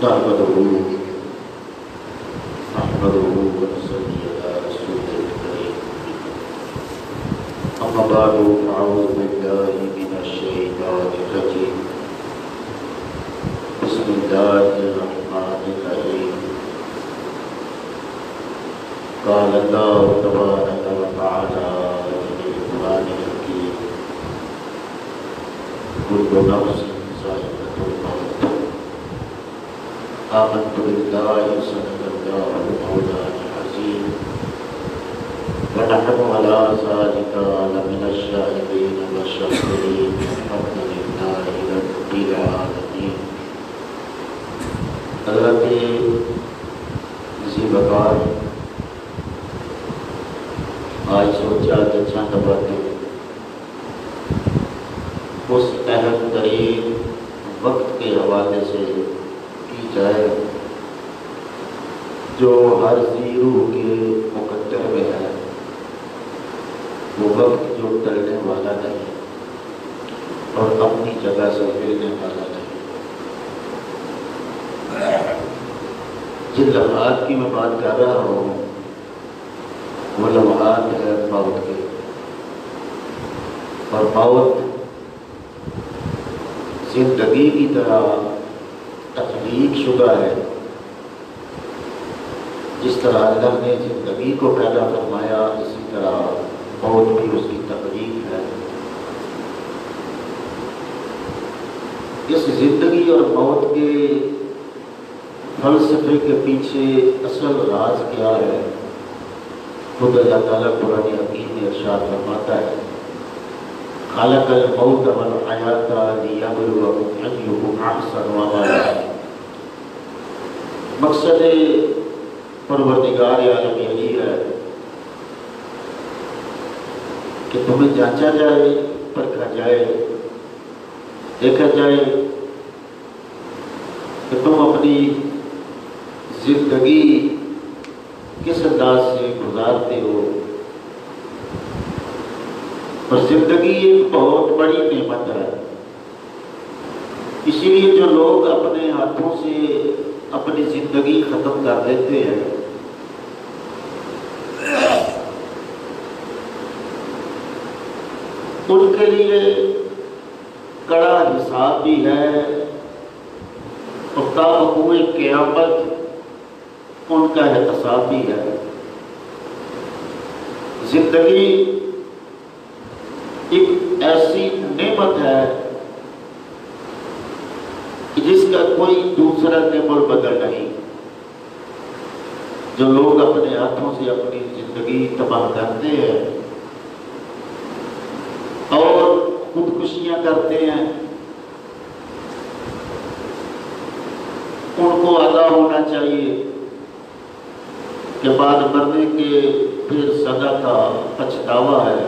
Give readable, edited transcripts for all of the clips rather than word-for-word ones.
نحمده ونصلي على رسوله الكريم أما بعد فأعوذ بالله من الشيطان الرجيم بسم الله الرحمن الرحيم قال الله تبارك وتعالى في القرآن الحكيم كل نفس ذائقة الموت آمنت بالله صدق الله مولانا العظيم ونحن على ذلك لمن الشاهدين والشاكرين الحمد لله رب العالمين. حضرت ذی وقار آج سوچا کہ چند باتیں اس اہم ترین وقت کے حوالے سے کی جائے جو ہر ذی روح کے مقدر میں ہے. وہ وقت جو ٹلنے والا نہیں اور اپنی جگہ سے ہلنے والا نہیں. جن لمحات کی میں بات کر رہا ہوں وہ لمحات ہے موت کے، اور موت زندگی کی طرح تخلیق شدہ ہے. جس طرح اللہ نے زندگی کو پیدا فرمایا اسی طرح موت بھی اس کی تخلیق ہے. اس زندگی اور موت کے فلسفے کے پیچھے اصل راز کیا ہے؟ خود اللہ تعالیٰ قرآن حکیم میں ارشاد فرماتا ہے خلق الموت والحیات لیبلوکم ایکم احسن عملا. مقصد پروردگار عالم یہی ہے کہ تمہیں جانچا جائے، پرکھا جائے، دیکھا جائے کہ تم اپنی زندگی کس انداز سے گزارتے ہو. اور زندگی ایک بہت بڑی نعمت ہے. اسی لیے جو لوگ اپنے ہاتھوں سے اپنی زندگی ختم کر دیتے ہیں ان کے لیے کڑا حساب بھی ہے اور تا وقوع قیامت ان کا احتساب بھی ہے. زندگی ایک ایسی نعمت ہے جس کا کوئی دوسرا نعمت بدل نہیں. جو لوگ اپنے ہاتھوں سے اپنی زندگی تباہ کرتے ہیں اور خودکشیاں کرتے ہیں ان کو آگاہ ہونا چاہیے کہ بعد مرنے کے پھر سزا کا پچھتاوا ہے.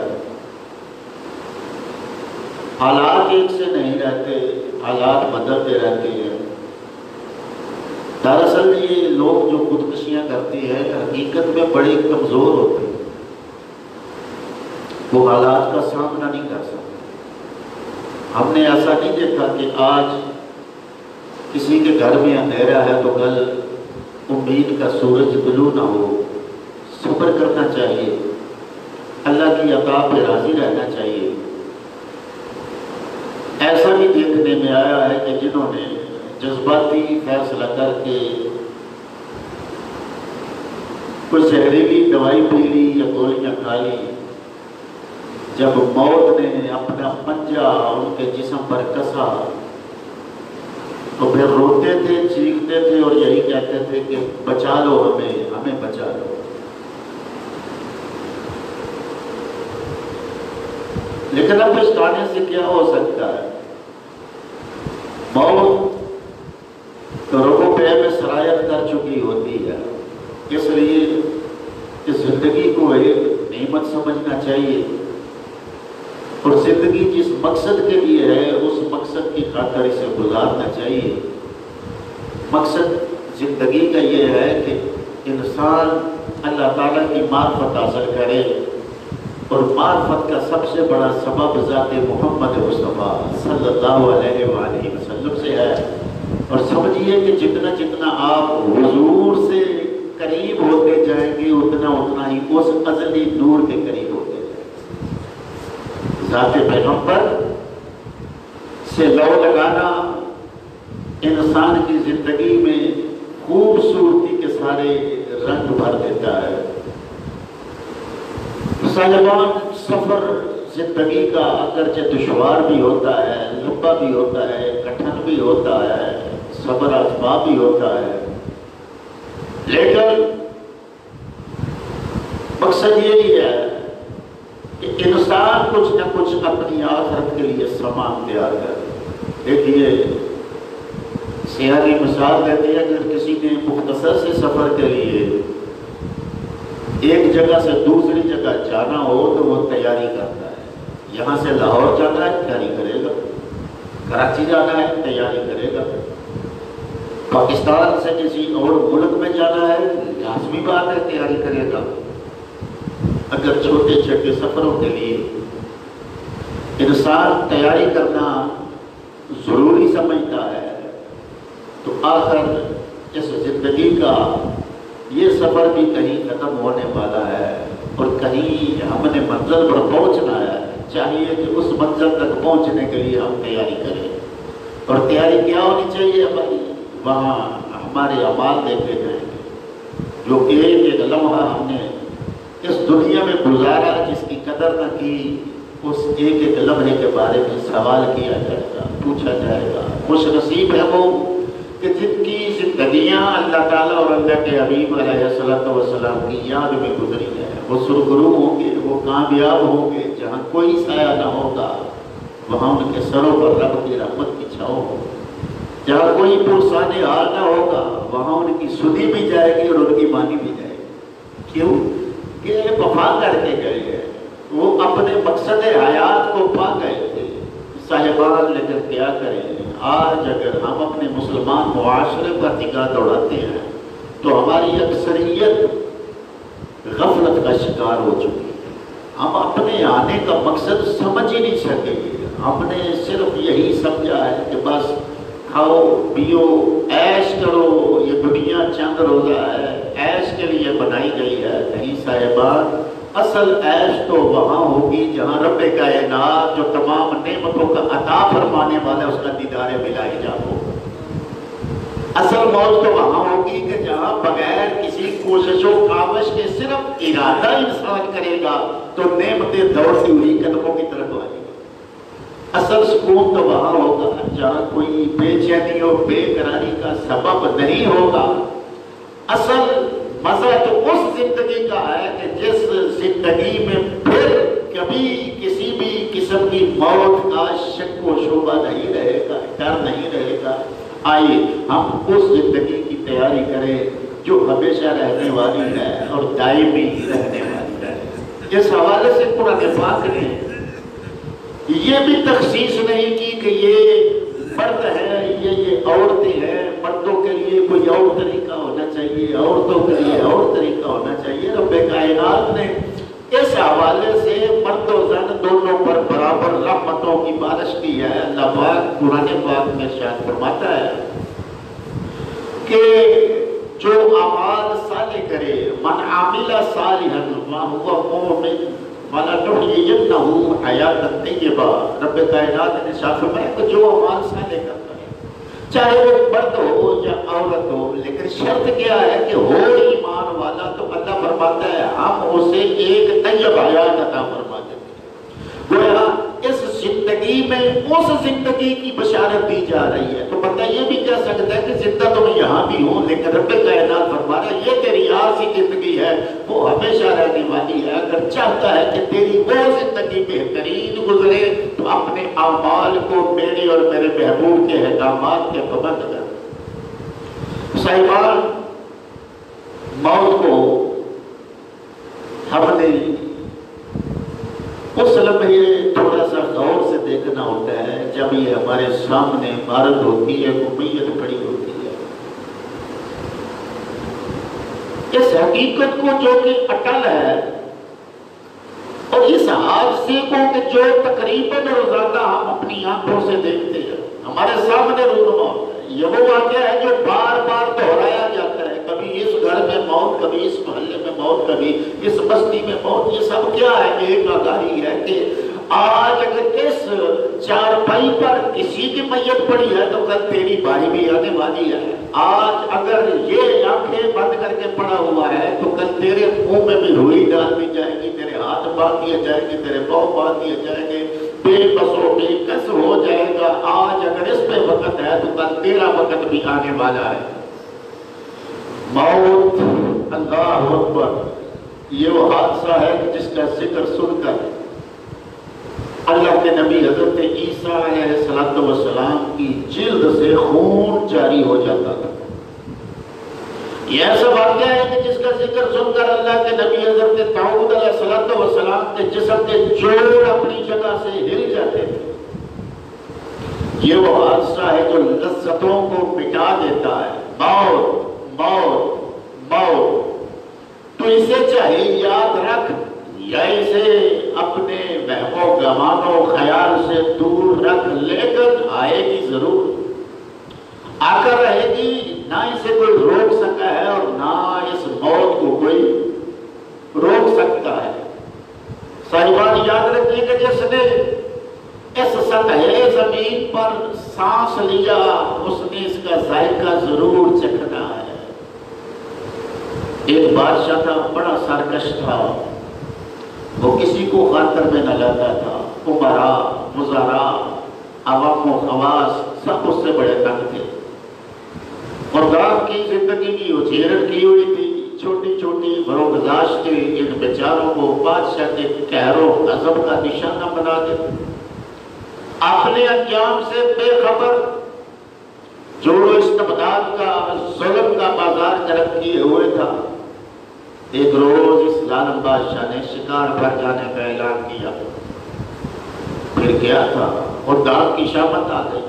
حالات ایک سے نہیں رہتے، حالات بدلتے رہتے ہیں. دراصل یہ لوگ جو خودکشیاں کرتے ہیں حقیقت میں بڑے کمزور ہوتے ہیں. وہ حالات کا سامنا نہیں کر سکتے. ہم نے ایسا نہیں دیکھا کہ آج کسی کے گھر میں اندھیرا ہے تو کل امید کا سورج طلوع نہ ہو. صبر کرنا چاہیے، اللہ کی عطا پہ راضی رہنا چاہیے. ایسا بھی دیکھنے میں آیا ہے کہ جنہوں نے جذباتی فیصلہ کر کے کوئی زہریلی دوائی پی لی یا گولیاں کھا لی، جب موت نے اپنا پنجہ ان کے جسم پر کسا تو پھر روتے تھے، چیختے تھے اور یہی کہتے تھے کہ بچا لو ہمیں بچا لو. لیکن اب پچھتانے سے کیا ہو سکتا ہے؟ موت تو رگوں پہ میں سرایت کر چکی ہوتی ہے. اس لیے اس زندگی کو ایک نعمت سمجھنا چاہیے اور زندگی جس مقصد کے لیے ہے اس مقصد کی خاطر اسے گزارنا چاہیے. مقصد زندگی کا یہ ہے کہ انسان اللہ تعالیٰ کی معرفت حاصل کرے اور معرفت کا سب سے بڑا سبب ذات محمد مصطفیٰ صلی اللہ علیہ وآلہ وسلم سے ہے. اور سمجھیے کہ جتنا جتنا آپ حضور سے قریب ہوتے جائیں گے اتنا اتنا ہی اس ازلی نور کے قریب ہوتے جائیں گے۔ ذات پیغمبر سے لو لگانا انسان کی زندگی میں خوبصورتی کے سارے رنگ بھر دیتا ہے۔ سالبان سفر زندگی کا اگرچہ دشوار بھی ہوتا ہے، لمبا بھی ہوتا ہے، کٹھن بھی ہوتا ہے، صبر آزما بھی ہوتا ہے، لیکن مقصد یہی ہے کہ انسان کچھ نہ کچھ اپنی آخرت کے لیے سامان تیار کرے۔ دیکھیے سیاحی مثال دیتے ہیں، اگر کسی نے مختصر سے سفر کے لیے ایک جگہ سے دوسری جگہ جانا ہو تو وہ تیاری کرتا ہے۔ یہاں سے لاہور جانا ہے تیاری کرے گا، کراچی جانا ہے تیاری کرے گا، پاکستان سے کسی اور ملک میں جانا ہے لازمی بات ہے تیاری کرے گا۔ اگر چھوٹے چھوٹے سفروں کے لیے انسان تیاری کرنا ضروری سمجھتا ہے تو آخر اس زندگی کا یہ سفر بھی کہیں ختم ہونے والا ہے اور کہیں ہم نے منزل پر پہنچنا ہے۔ چاہیے کہ اس منزل تک پہنچنے کے لیے ہم تیاری کریں، اور تیاری کیا ہونی چاہیے ہماری؟ وہاں ہمارے اعمال دیکھے جائیں گے، جو ایک ایک لمحہ ہم نے اس دنیا میں گزارا جس کی قدر نہ کی، اس ایک ایک لمحے کے بارے میں سوال کیا جائے گا، پوچھا جائے گا۔ خوش نصیب ہے وہ کہ جن کی زندگیاں اللہ تعالیٰ اور اللہ کے حبیب علیہ السلام کی یاد میں گزری ہے، وہ سرخرو ہوں گے، وہ کامیاب ہوں گے۔ جہاں کوئی سایہ نہ ہوگا وہاں ان کے سروں پر رب کی رحمت کی چھاؤں ہوگی۔ جہاں کوئی پرسان حال نہ ہوگا وہاں ان کی سنی بھی جائے گی اور ان کی مانی بھی جائے گی۔ کیوں کہ وفا کر کے گئے ہیں، وہ اپنے مقصد حیات کو پا گئے تھے۔ صاحبان لیکن کیا کریں، آج اگر ہم اپنے مسلمان معاشرے پر نگاہ دوڑاتے ہیں تو ہماری اکثریت غفلت کا شکار ہو چکی ہے۔ ہم اپنے آنے کا مقصد سمجھ ہی نہیں سکے گے۔ ہم نے صرف یہی سمجھا ہے کہ بس کھاؤ پیو عیش کرو، یہ دنیا چند روزہ ہے، عیش کے لیے بنائی گئی ہے۔ نہیں صاحبان، اصل عیش تو وہاں ہوگی جہاں رب کائنات جو تمام نعمتوں کا عطا فرمانے والا ہے اس کا دیدار بلائی جاؤ۔ اصل موت تو وہاں ہوگی کہ جہاں بغیر کسی کوشش و کاوش کے صرف ارادہ انسان کرے گا تو نعمتیں دوڑتی ہوئی قدموں کی طرف آئیں گی۔ اصل سکون تو وہاں ہوگا جہاں کوئی بے چینی و بے قراری کا سبب نہیں ہوگا۔ اصل مزہ تو اس زندگی کا ہے کہ جس زندگی میں پھر کبھی کسی بھی قسم کی موت کا شک و شبہ نہیں رہے گا، ڈر نہیں رہے گا۔ آئیے ہم اس زندگی کی تیاری کریں جو ہمیشہ رہنے والی ہے اور دائمی رہنے والی ہے۔ اس حوالے سے قرآن پاک نے یہ بھی تخصیص نہیں کی کہ یہ مرد ہے، یہ عورتیں ہیں، مردوں کے لیے کوئی اور طریقہ ہونا چاہیے، عورتوں کے لیے اور طریقہ ہونا چاہیے۔ رب کائنات نے اس حوالے سے مرد و زن دونوں پر برابر رحمتوں کی بارش کی ہے۔ اللہ پاک قرآن پاک میں ارشاد فرماتا ہے کہ جو اعمال صالح کرے، من عامل صالحا وهو مؤمن وَلَنُحْيِيَنَّهُ حَيَاةً طَيِّبَةً۔ رب کائنات نے ارشاد فرمایا کہ جو اعمال صالح کرتا ہے چاہے وہ مرد ہو یا عورت ہو، لیکن شرط کیا ہے کہ ہو ایمان والا، تو اللہ فرماتا ہے ہم اسے ایک طیب حیات عطا فرما دیتے ہیں۔ گویا اس زندگی میں اس زندگی کی بشارت دی جا رہی ہے۔ تو بندہ یہ بھی کہہ سکتا ہے کہ زندہ تو میں یہاں بھی ہوں، لیکن رب کائنات فرما رہا ہے یہ تیری عارضی زندگی ہے، وہ ہمیشہ رہنے والی ہے۔ اگر چاہتا ہے کہ تیری وہ زندگی بہترین گزرے تو اپنے اعمال کو میرے اور میرے محبوب کے احکامات کے پابند کر۔ صاحبان، موت کو ہم نے اس لمحے تھوڑا سا غور سے دیکھنا ہوتا ہے جب یہ ہمارے سامنے عمارت ہوتی ہے، امیت کھڑی ہوتی ہے۔ اس حقیقت کو جو کہ اٹل ہے اور اس حادثے کو کہ جو تقریباً روزانہ ہم اپنی آنکھوں سے دیکھتے ہیں، ہمارے سامنے رونما ہوتا ہے، یہ وہ واقعہ ہے جو بار بار دہرایا جاتا ہے، کبھی اس گھر میں موت، کبھی اس محلے میں موت، کبھی اس بستی میں موت۔ یہ سب کیا ہے؟ ایک آگاہی ہے کہ آج اگر اس چارپائی پر کسی کی میت پڑی ہے تو کل تیری باری بھی آنے والی ہے۔ آج اگر یہ آنکھیں بند کر کے پڑا ہوا ہے تو کل تیرے منہ میں بھی روئی ڈال دی جائے گی، تیرے ہاتھ باندھ دیے جائیں گے، تیرے پاؤں باندھ دیے جائیں گے، بے بسوں بے کس ہو جائے گا۔ آج اگر اس پہ وقت ہے تو کل تیرا وقت بھی آنے والا ہے۔ موت، اللہ اکبر، یہ وہ حادثہ ہے کہ جس کا ذکر سن کر اللہ کے نبی حضرت عیسیٰ علیہ السلام کی جلد سے خون جاری ہو جاتا تھا۔ یہ ایسا واقعہ ہے کہ جس کا ذکر سن کر اللہ کے نبی حضرت داؤد علیہ السلام کے جسم کے جوڑ اپنی جگہ سے ہل جاتے تھے۔ یہ وہ حادثہ ہے جو لذتوں کو مٹا دیتا ہے۔ موت، موت، موت۔ تو اسے چاہے یاد رکھ یا اسے اپنے وہم و گمان و خیال سے دور رکھ، لیکن آئے گی ضرور، آ کر رہے گی۔ نہ اسے کوئی روک سکا ہے اور نہ اس موت کو کوئی روک سکتا ہے۔ صاحبان یاد رکھیے کہ جس نے اس سطح زمین پر سانس لیا اس نے اس کا ذائقہ ضرور چکھنا ہے۔ ایک بادشاہ تھا، بڑا سرکش تھا، وہ کسی کو خاطر میں نہ لاتا تھا۔ امراء، وزراء، عوام و خواص سب اس سے بڑے تنگ تھے۔ اور گاؤں کی زندگی کی اجیرت کی ہوئی تھی، چھوٹی چھوٹی فروغزاش کے ان بیچاروں کو بادشاہ کے قہر و غضب کا نشانہ بنا دے۔ اپنے انجام سے بے خبر، جو استبداد کا، ظلم کا بازار گرم کیے ہوئے تھا۔ ایک روز اس ظالم بادشاہ نے شکار پر جانے کا اعلان کیا۔ پھر کیا تھا؟ اور داغ کی شامت آ گئی۔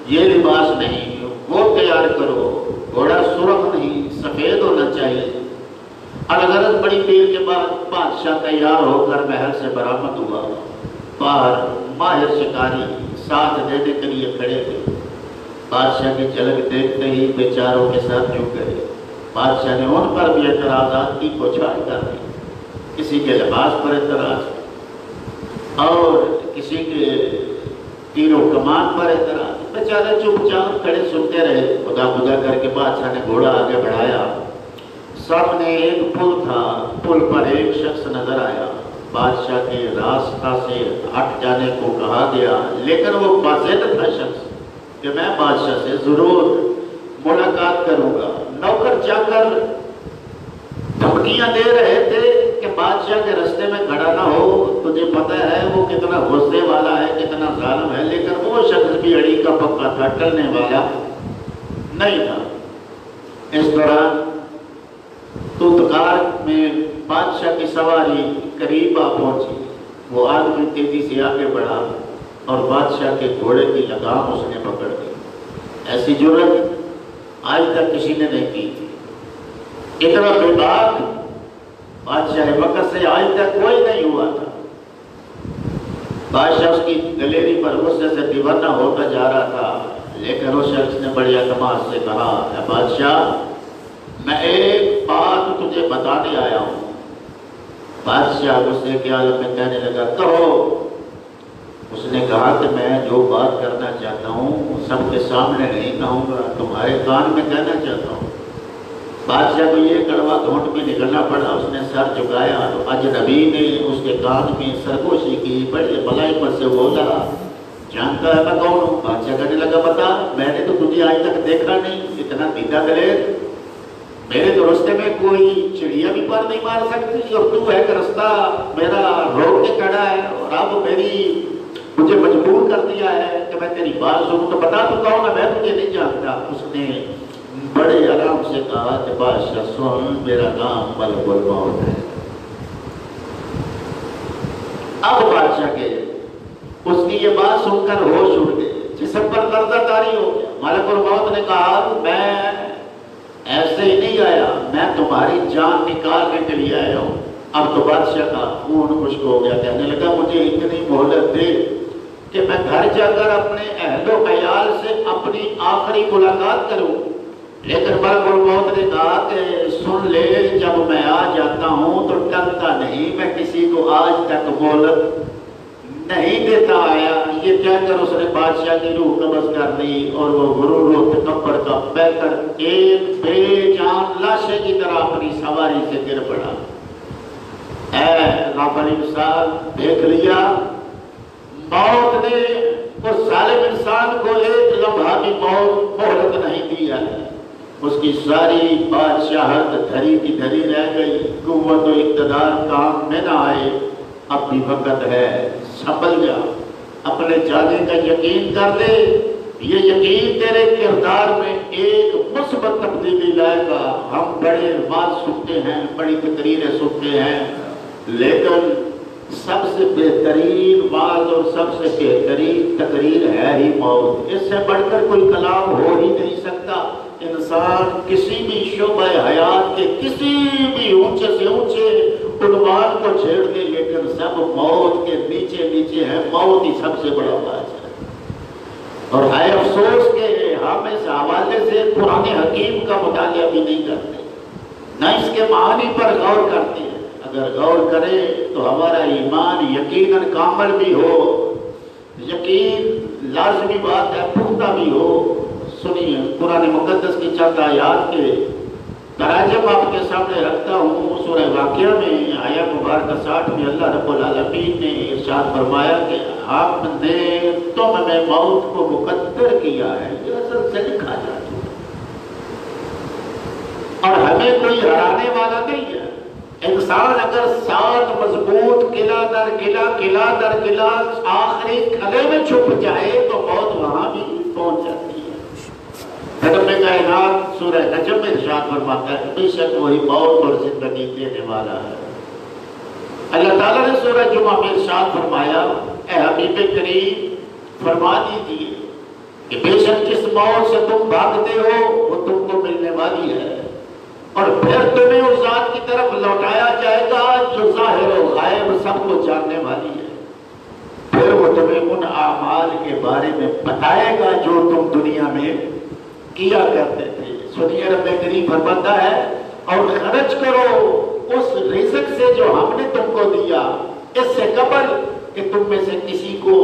یہ لباس نہیں، وہ تیار کرو، گھوڑا سرخ نہیں، سفید ہونا چاہیے۔ الغرض بڑی دیر کے بعد بادشاہ تیار ہو کر محل سے برآمد ہوا۔ باہر ماہر شکاری ساتھ دینے کے لیے کھڑے تھے۔ بادشاہ کی جھلک دیکھتے ہی بیچاروں کے ساتھ جھک گئے۔ بادشاہ نے ان پر بھی اعتراضات کی بوچھار کر دی۔ کسی کے لباس پر اعتراض اور کسی کے تیر و کمان پر اعتراض۔ بیچارے چپ چاپ کھڑے سنتے رہے۔ خدا خدا کر کے بادشاہ نے گھوڑا آگے بڑھایا۔ سامنے ایک پل تھا، پل پر ایک شخص نظر آیا۔ بادشاہ کے راستہ سے ہٹ جانے کو کہا گیا، لیکن وہ باضد تھا شخص کہ میں بادشاہ سے ضرور ملاقات کروں گا۔ نوکر جا کر دھمکیاں دے رہے تھے کہ بادشاہ کے رستے میں کھڑا نہ ہو، تجھے پتہ ہے وہ کتنا غصے والا ہے، کتنا ظالم ہے۔ لیکن وہ شخص بھی اڑی کا پکا تھا، ٹلنے والا نہیں تھا۔ اس دوران توتکار میں بادشاہ کی سواری قریب آ پہنچی۔ وہ آدمی تیزی سے آگے بڑھا اور بادشاہ کے گھوڑے کی لگام اس نے پکڑ لی۔ ایسی جرت آج تک کسی نے نہیں کی تھی۔ اتنا بے باک بادشاہ وقت سے آج تک کوئی نہیں ہوا تھا۔ بادشاہ اس کی دلیری پر غصے سے دیوانہ ہوتا جا رہا تھا، لیکن اس شخص نے بڑی اعتماد سے کہا، اے بادشاہ، میں ایک بات تجھے بتانے آیا ہوں۔ بادشاہ غصے کے عالم میں کہنے لگا، کہو۔ اس نے کہا کہ میں جو بات کرنا چاہتا ہوں سب کے سامنے نہیں کہوں گا، تمہارے کان میں کہنا چاہتا ہوں۔ بادشاہ کو یہ کڑوا گھونٹ میں نکلنا پڑا۔ اس نے سر جھکایا تو اجنبی نے اس کے کان میں سرگوشی کی، بڑی بلائی پر سے بولا، جانتا ہے میں کون ہوں؟ بادشاہ کہنے لگا، بتا، میں نے تو تجھے آج تک دیکھا نہیں، اتنا دیدہ دلیر، میرے تو رستے میں کوئی چڑیا بھی پار نہیں مار سکتی، اور تو ہے کہ رستہ میرا روک کے کھڑا ہے، اور اب مجھے مجبور کر دیا ہے کہ میں تیری بات سنوں، تو بتا تو کون ہے؟ میں تجھے نہیں جانتا۔ اس نے بڑے آرام سے کہا کہ بادشاہ سن، میرا نام ملک الموت ہے۔ اب بادشاہ کے اس کی یہ بات سن کر ہوش اڑ گئے، جسم پر قبضہ طاری ہو گیا۔ ملک الموت نے کہا، میں ایسے ہی نہیں آیا، میں تمہاری جان نکالنے کے لیے آیا ہوں۔ اب تو بادشاہ کا خون خشک ہو گیا، کہنے لگا، مجھے اتنی مہلت دے کہ میں گھر جا کر اپنے اہل و عیال سے اپنی آخری ملاقات کروں. لیکن ملک الموت نے کہا کہ سن لے، جب میں آ جاتا ہوں تو ٹلتا نہیں، میں کسی کو آج تک مہلت نہیں دیتا آیا. یہ کہہ کر اس نے بادشاہ کی روح قبض کر دی اور وہ غرور و تکبر کا بہ کر ایک بے جان لاشے کی طرح اپنی سواری سے گر پڑا. اے غافل انسان، دیکھ لیا موت نے اس ظالم انسان کو ایک لمحہ بھی مہلت نہیں دیا ہے. اس کی ساری بادشاہت دھری کی دھری رہ گئی، قوت و اقتدار کام میں نہ آئے. اب بھی وقت ہے، سنبھل جا، اپنے جانے کا یقین کر دے. یہ یقین تیرے کردار میں ایک مثبت تبدیلی لائے گا. ہم بڑے واز سنتے ہیں، بڑی تقریریں سنتے ہیں، لیکن سب سے بہترین واز اور سب سے بہترین تقریر ہے ہی موت. اس سے بڑھ کر کوئی کلام ہو ہی نہیں سکتا. انسان کسی بھی شعبہ حیات کے کسی بھی اونچے سے اونچے عنوان کو چھیڑ دے، لیکن سب موت کے نیچے نیچے ہے. موت ہی سب سے بڑا باز ہے. اور ہے افسوس کہ ہم اس حوالے سے قرآن حکیم کا مطالعہ بھی نہیں کرتے، نہ اس کے معانی پر غور کرتے ہیں. اگر غور کریں تو ہمارا ایمان یقیناً کامل بھی ہو، یقین لازمی بات ہے، پختہ بھی ہو. سنیے قرآن مقدس کی چند آیات کے تراجم آپ کے سامنے رکھتا ہوں. سورہ واقعہ میں آیت مبارکہ 60 میں اللہ رب العالمین نے ارشاد فرمایا کہ ہم نے تم میں موت کو مقدر کیا ہے. یہ اصل سے لکھا جا چکا اور ہمیں کوئی ہرانے والا نہیں ہے. انسان اگر 7 مضبوط قلعہ در قلعہ قلعہ در قلعہ آخری قلعے میں چھپ جائے تو موت وہاں بھی پہنچ جاتی ہے. رب کائنات سورہ نجم میں ارشاد فرماتا ہے بے شک وہی موت اور زندگی دینے والا ہے. اللہ تعالیٰ نے سورہ جمعہ میں ارشاد فرمایا اے حبیب کریم فرما دیجیے کہ بے شک جس موت سے تم بھاگتے ہو وہ تم کو ملنے والی ہے اور پھر تمہیں اس ذات کی طرف لوٹایا جائے گا جو ظاہر و غائب سب کو جاننے والی ہے. پھر وہ تمہیں ان اعمال کے بارے میں بتائے گا جو تم دنیا میں کیا کرتے تھے. سنیے رب کریم فرماتا ہے اور خرچ کرو اس رزق سے جو ہم نے تم کو دیا اس سے قبل کہ تم میں سے کسی کو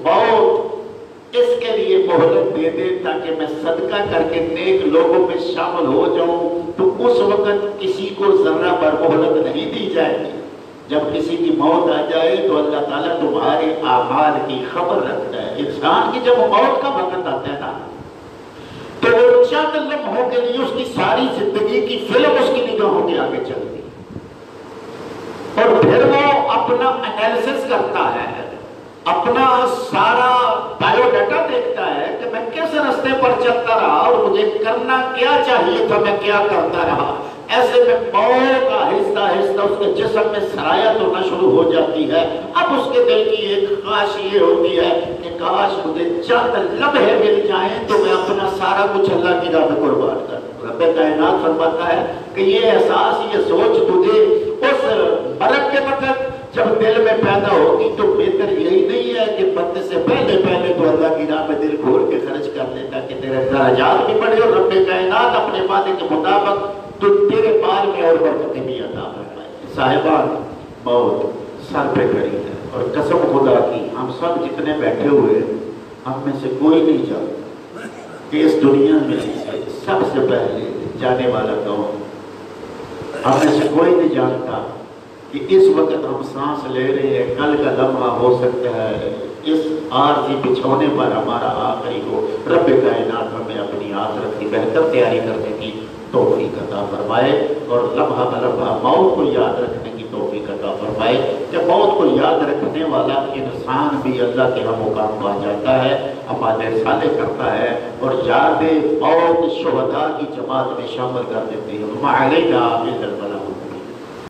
موت اس کے لیے مہلت دے دے تاکہ میں صدقہ کر کے نیک لوگوں میں شامل ہو جاؤں. تو اس وقت کسی کو ذرہ پر مہلت نہیں دی جائے گی. جب کسی کی موت آ جائے تو اللہ تعالیٰ تمہارے اعمال کی خبر رکھتا ہے. انسان کی جب موت کا وقت آتا ہے نا تو وہ چند لمحوں کے لیے اس کی ساری زندگی کی فلم اس کی نگاہوں کے آگے چلتی اور پھر وہ اپنا انالیسس کرتا ہے، اپنا سارا بایو ڈیٹا دیکھتا ہے کہ میں کس راستے پر چلتا رہا اور مجھے کرنا کیا چاہیے تھا، میں کیا کرتا رہا. ایسے میں موت کا آہستہ آہستہ اس کے جسم میں سرایت ہونا شروع ہو جاتی ہے. اب اس کے دل کی ایک خواہش یہ ہوتی ہے کہ کاش مجھے چند لمحے مل جائیں تو میں اپنا سارا کچھ اللہ کی راہ میں قربان کر دوں. رب کائنات فرماتا ہے کہ یہ احساس یہ سوچ تجھے اس مرگ کے وقت جب دل میں پیدا ہوگی تو بہتر یہی نہیں ہے کہ بندے سے پہلے تو اللہ کی راہ میں دل کھول کے خرچ کر لے تاکہ تیرے درجات بھی بڑھے اور رب کائنات اپنے وعدے کے مطابق تو تیرے بال میں اور برکتیں بھی عطا فرمائے. صاحبان موت سر پہ کھڑی ہے اور قسم خدا کی ہم سب جتنے بیٹھے ہوئے ہم میں سے کوئی نہیں جانتا کہ اس دنیا میں سب سے پہلے جانے والا کون. ہم میں سے کوئی نہیں جانتا کہ اس وقت ہم سانس لے رہے ہیں کل کا لمحہ ہو سکتا ہے اس عارضی بچھونے پر ہمارا آخری ہو. رب کائنات ہمیں اپنی آخرت کی بہتر تیاری کرنے کی توفیق عطا فرمائے اور لمحہ بلمحہ موت کو یاد رکھنے کی توفیق عطا فرمائے کہ موت کو یاد رکھنے والا انسان بھی اللہ کے ہم مقام پا جاتا ہے، اعمال صالح کرتا ہے اور یاد موت شہداء کی جماعت میں شامل کر دیتے ہیں.